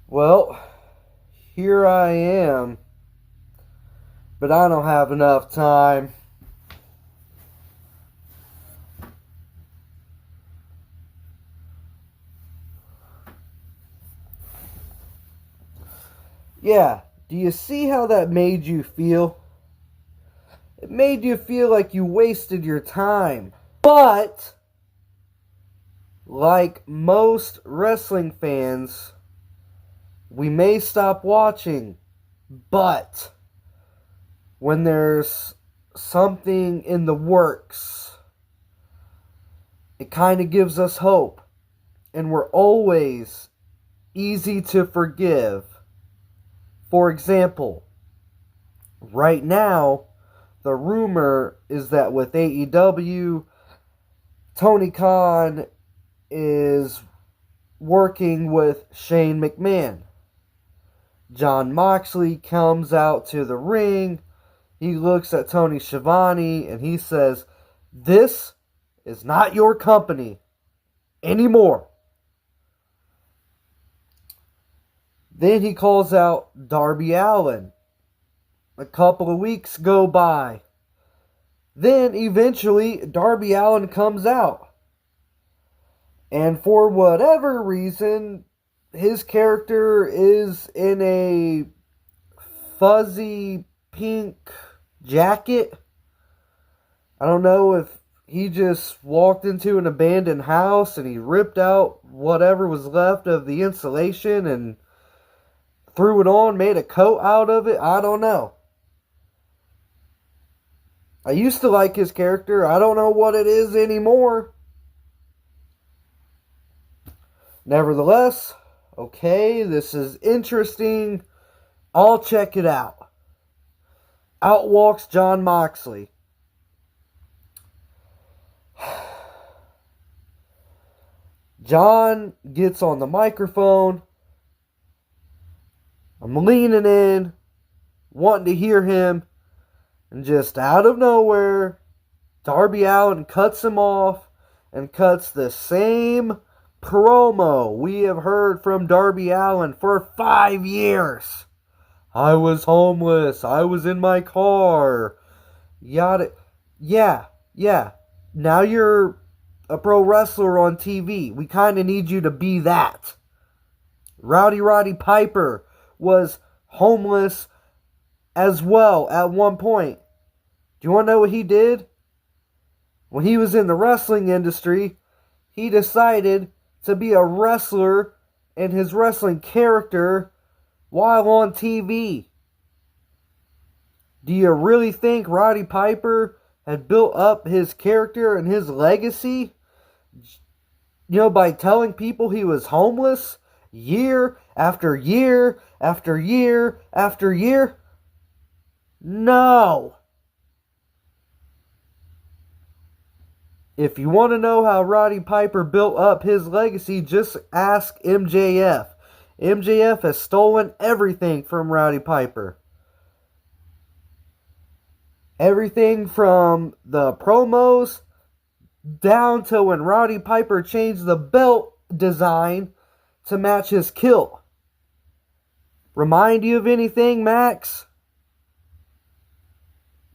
Well, here I am, but I don't have enough time. Yeah, do you see how that made you feel? It made you feel like you wasted your time. But, like most wrestling fans, we may stop watching, but when there's something in the works, it kind of gives us hope, and we're always easy to forgive. For example, right now, the rumor is that with AEW, Tony Khan is working with Shane McMahon. Jon Moxley comes out to the ring. He looks at Tony Schiavone and he says, "This is not your company anymore." Then he calls out Darby Allin. A couple of weeks go by. Then eventually Darby Allin comes out. And for whatever reason, his character is in a fuzzy pink jacket. I don't know if he just walked into an abandoned house and he ripped out whatever was left of the insulation and threw it on, made a coat out of it. I don't know. I used to like his character. I don't know what it is anymore. Nevertheless, okay, this is interesting. I'll check it out. Out walks Jon Moxley. John gets on the microphone. I'm leaning in, wanting to hear him, and just out of nowhere, Darby Allin cuts him off and cuts the same promo we have heard from Darby Allin for 5 years. I was homeless. I was in my car. Yada. Yeah. Now you're a pro wrestler on TV. We kind of need you to be that. Roddy Piper was homeless as well at one point. Do you want to know what he did? When he was in the wrestling industry, he decided to be a wrestler and his wrestling character while on TV. Do you really think Roddy Piper had built up his character and his legacy, by telling people he was homeless year after year after year after year? No. If you want to know how Roddy Piper built up his legacy, just ask MJF. MJF has stolen everything from Roddy Piper. Everything from the promos down to when Roddy Piper changed the belt design to match his kilt. Remind you of anything, Max?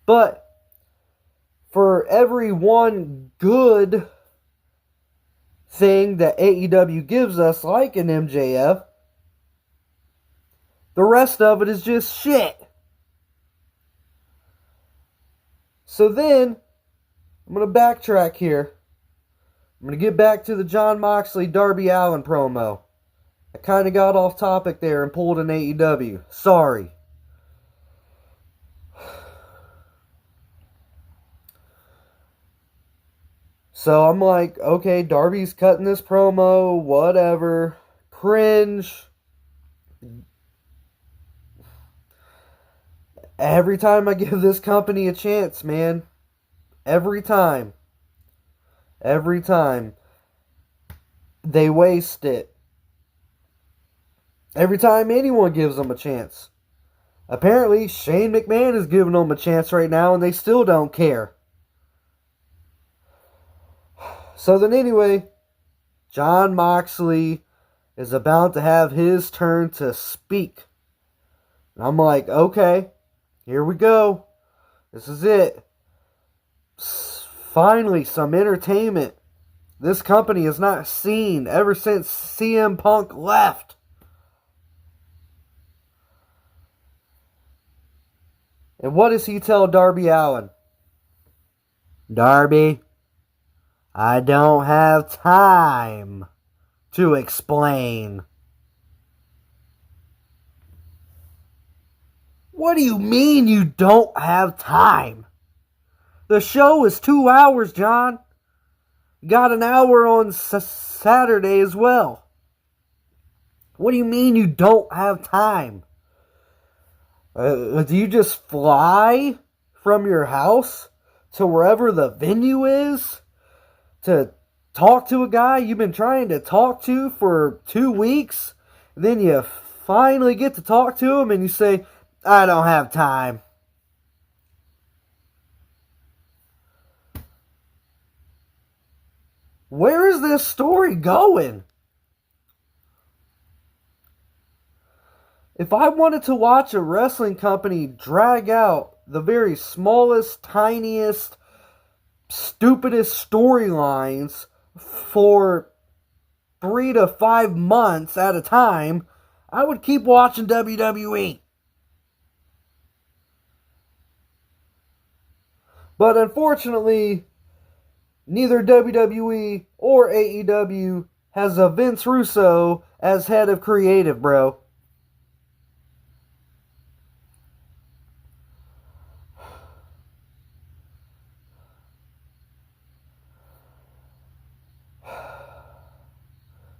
But for every one good thing that AEW gives us, like an MJF, the rest of it is just shit. So then, I'm going to backtrack here. I'm going to get back to the Jon Moxley Darby Allin promo. I kind of got off topic there and pulled an AEW. Sorry. So I'm like, okay, Darby's cutting this promo, whatever. Cringe. Every time I give this company a chance, man. Every time. They waste it. Every time anyone gives them a chance. Apparently, Shane McMahon is giving them a chance right now and they still don't care. So then anyway, Jon Moxley is about to have his turn to speak. And I'm like, okay, here we go. This is it. Finally, some entertainment. This company has not seen ever since CM Punk left. And what does he tell Darby Allin? Darby, I don't have time to explain. What do you mean you don't have time? The show is 2 hours, John. You got an hour on Saturday as well. What do you mean you don't have time? Do you just fly from your house to wherever the venue is to talk to a guy you've been trying to talk to for 2 weeks? Then you finally get to talk to him and you say, I don't have time. Where is this story going? If I wanted to watch a wrestling company drag out the very smallest, tiniest, stupidest storylines for 3 to 5 months at a time, I would keep watching WWE. But unfortunately, neither WWE or AEW has a Vince Russo as head of creative, bro.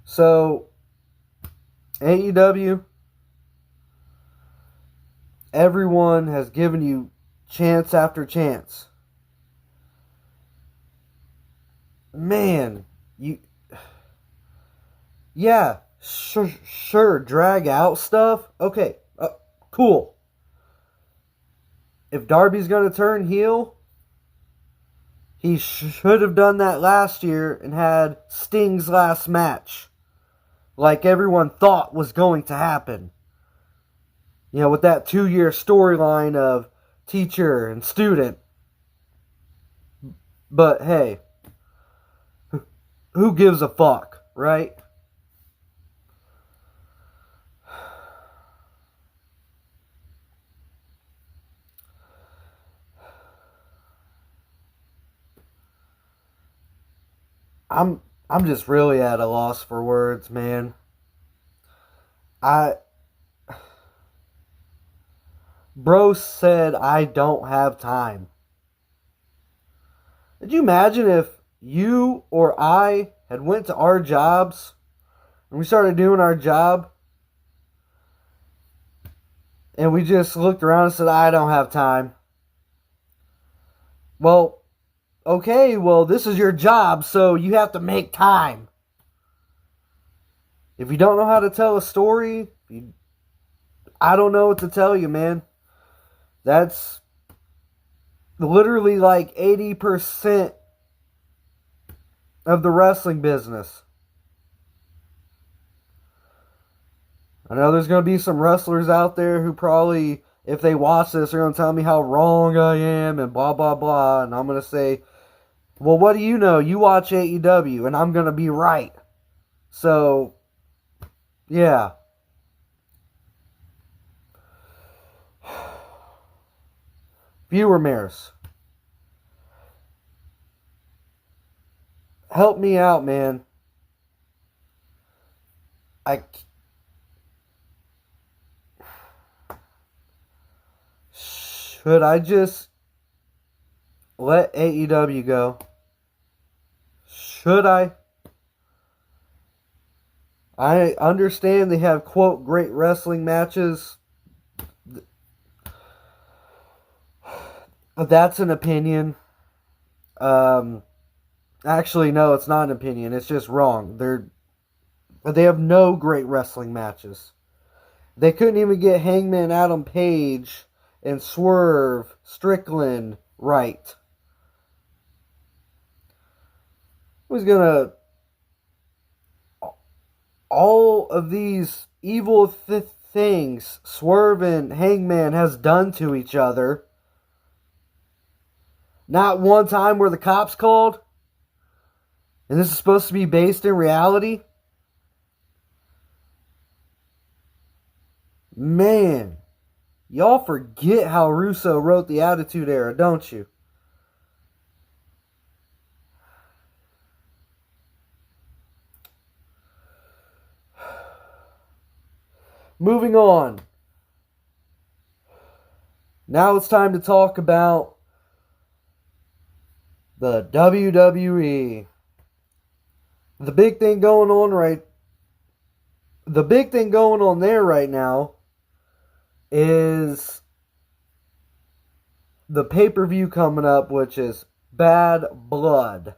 So, AEW, everyone has given you chance after chance. Man, sure, drag out stuff. Okay, cool. If Darby's going to turn heel, he should have done that last year and had Sting's last match, like everyone thought was going to happen. You know, with that 2-year storyline of teacher and student. But hey, who gives a fuck, right? I'm just really at a loss for words, man. Bro said I don't have time. Could you imagine if you or I had went to our jobs and we started doing our job and we just looked around and said, I don't have time? Well, okay, this is your job, so you have to make time. If you don't know how to tell a story, I don't know what to tell you, man. That's literally like 80% of the wrestling business. I know there's going to be some wrestlers out there who probably, if they watch this, are going to tell me how wrong I am and blah, blah, blah. And I'm going to say, well, what do you know? You watch AEW, and I'm going to be right. So, yeah. Viewer Maris, help me out, man. Should I just let AEW go? Should I? I understand they have, quote, great wrestling matches. That's an opinion. Actually, no, it's not an opinion. It's just wrong. They have no great wrestling matches. They couldn't even get Hangman Adam Page and Swerve Strickland right. was gonna all of these evil things Swerve and Hangman has done to each other. Not one time were the cops called. And this is supposed to be based in reality. Man, y'all forget how Russo wrote the Attitude Era, don't you? Moving on. Now it's time to talk about the WWE. The big thing going on there right now is the pay-per-view coming up, which is Bad Blood.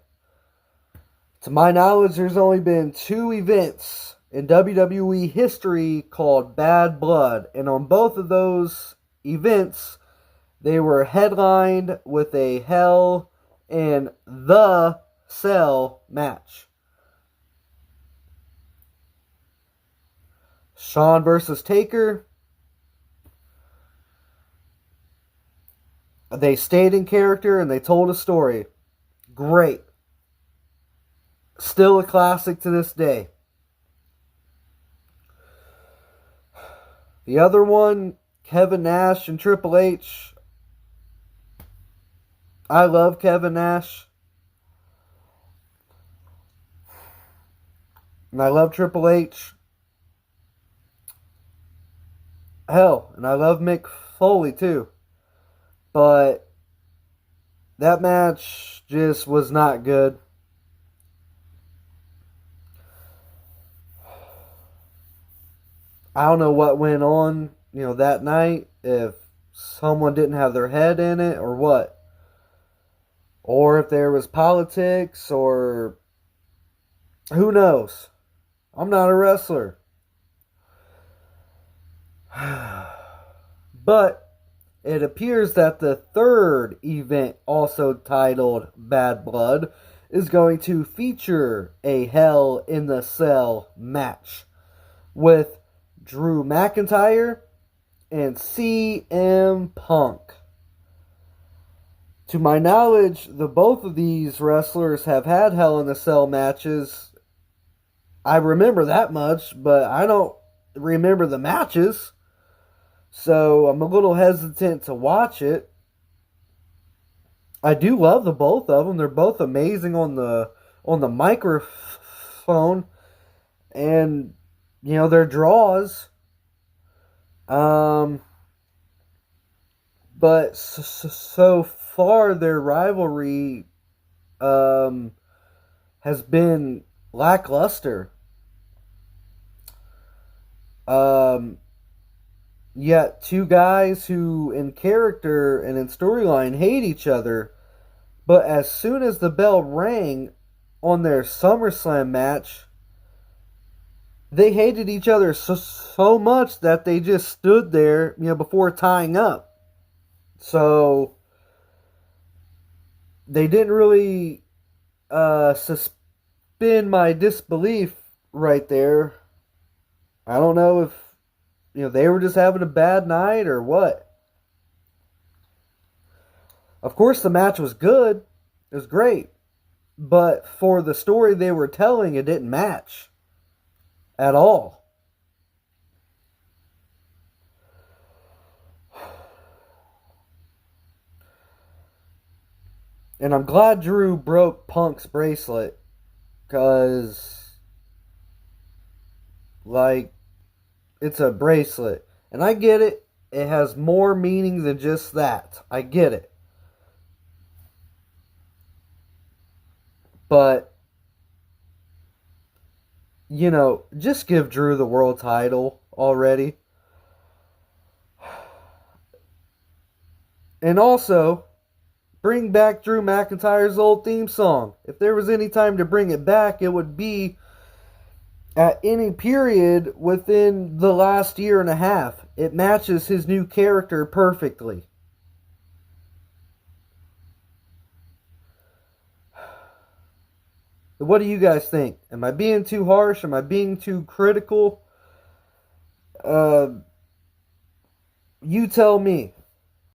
To my knowledge, there's only been 2 events in WWE history called Bad Blood, and on both of those events, they were headlined with a Hell in the Cell match. Shawn versus Taker. They stayed in character and they told a story. Great. Still a classic to this day. The other one, Kevin Nash and Triple H. I love Kevin Nash. And I love Triple H. Hell, and I love Mick Foley too. But that match just was not good. I don't know what went on, that night. If someone didn't have their head in it or what. Or if there was politics or who knows. I'm not a wrestler. But it appears that the third event, also titled Bad Blood, is going to feature a Hell in the Cell match with Drew McIntyre and CM Punk. To my knowledge, both of these wrestlers have had Hell in the Cell matches. I remember that much, but I don't remember the matches. So I'm a little hesitant to watch it. I do love the both of them. They're both amazing on the microphone, and their draws. But so far their rivalry has been lackluster. Yet 2 guys who in character and in storyline hate each other, but as soon as the bell rang on their SummerSlam match, they hated each other so much that they just stood there, before tying up. So they didn't really suspend my disbelief right there. I don't know if they were just having a bad night or what. Of course, the match was good. It was great. But for the story they were telling, it didn't match at all. And I'm glad Drew broke Punk's bracelet. Because, it's a bracelet. And I get it. It has more meaning than just that. I get it. But, just give Drew the world title already. And also, bring back Drew McIntyre's old theme song. If there was any time to bring it back, it would be at any period within the last year and a half. It matches his new character perfectly. What do you guys think? Am I being too harsh? Am I being too critical? Uh, you tell me.